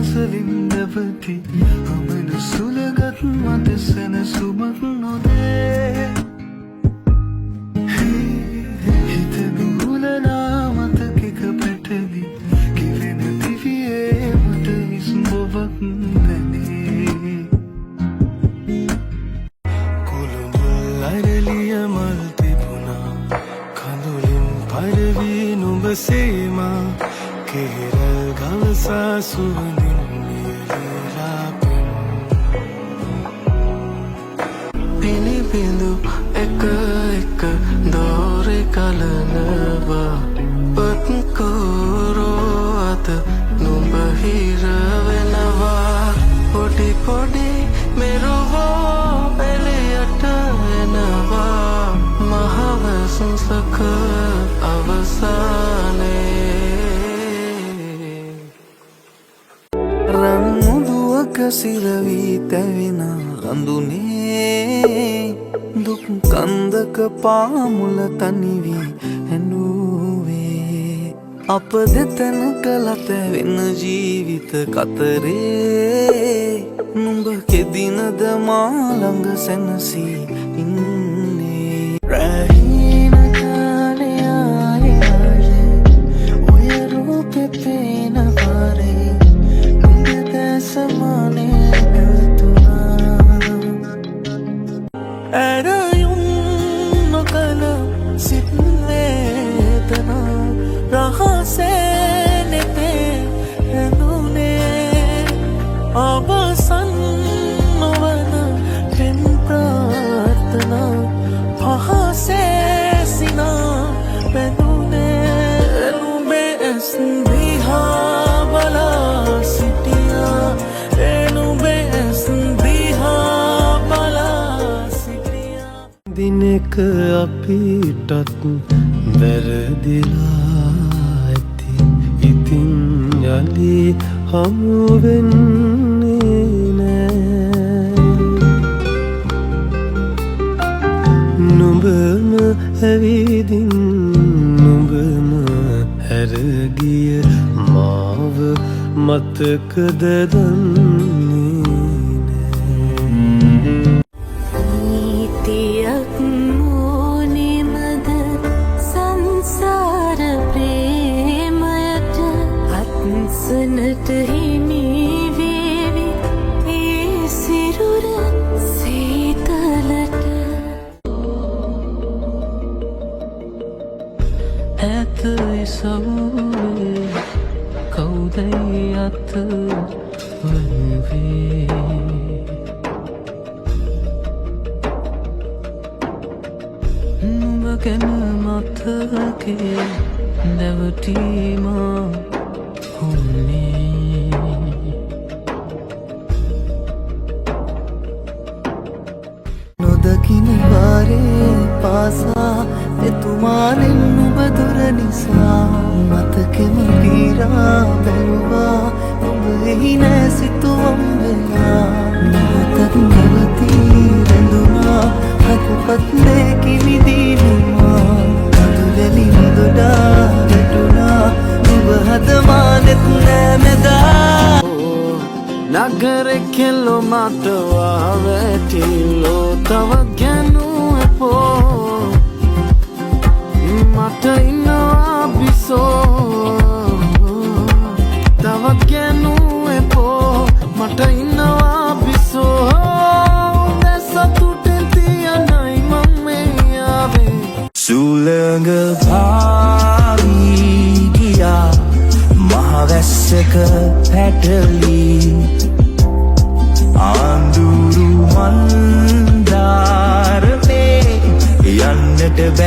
ප්‍රතිදාසලින්දවති අමන සුළගත් මට සැනසුමක් නොදේ හිත නූලනා මතකක පැටලි කිවෙන දිවියේ මට විස්ඹොවක් දැනේ කුළුමුල් අරලිය මල් තිබුණා කඳුලින් පරවී නුඹ සේමා කෙරල් ගවසා සුවඳින් වියලලා පිළිබිඳු එක එක දෝරේ කලනවා පත්කෝරෝ අත නුඹ හිර වෙනවා පොඩි පොඩි මෙරොවෝ එළියට එනවා මහවැසුසක අවසානයේ රන්මුදුවක සිරවී තැවෙන අඳුනේ දුක් කන්දක පාමුල තනිවී හැඬුවේ අප දෙතන කලත වෙන ජීවිත කතරේ නුඹ කෙදිනද මා ළඟ සැනසී ඉන්නේ රැහීන කාලේ ආයේ ආයේ ඔය රූපේ පේන පාරේ නුඹ දැසමානේ පැවතුනා ඇරයුම් නොකළ සිත් වේදනා රහසේ නෙතේ හැඳුනේ අවසන් නොවන පෙන් ප්‍රාර්ථනා පහසේ සිනා පැදුනේ නුඹේ ඇස් දිහා බලා සිටියා නුඹේ ඇස් දිහා බලා සිටියා දිනක අපිටත් වැරදිලා ඇති ඉතින් යලි හමු වෙන්නේ නෑ නුඹම ඇවිදින් නුඹම හැරගිය මාව මතකද දන්නේ නීතියක් ඕනෙමද සංසාර ප්‍රේමයට අත්සනට හිමි වේවි ඒ සිරුර සීතලට ඇත ඉසවුවේ කවුදයි අත වනුවේ නුඹ ගැන මතකේ නැවතීමා හුන්නේ නොදකින වාරේ පාසා එතුමාලෙන් නුඹ දුර නිසා මතකෙම පීරා බැලුවා නුඹ එහි නෑ සිතුවම් වෙලා නැවතත් නැවතී රැඳුනා හදපත් නේ කිමිදීනිමා කඳුලෙලි නොදොඩා වැටුණා නුඹ හදවා නෙත් නෑ මෙදා නගරෙ කෙල්ලෝ මටවා වැටිලෝ තව ගැනු එපෝ මට ඉන්නවා බිසෝ තවත් ගැනු එපෝ මට ඉන්නවා බිසෝ දැසතුටෙන් තියනයි මම මේ ආවේ සුළඟ පාවී ගියා මහවැස්සක පැටලී ආඳුරු මන්දාරනේ යන්නට බැ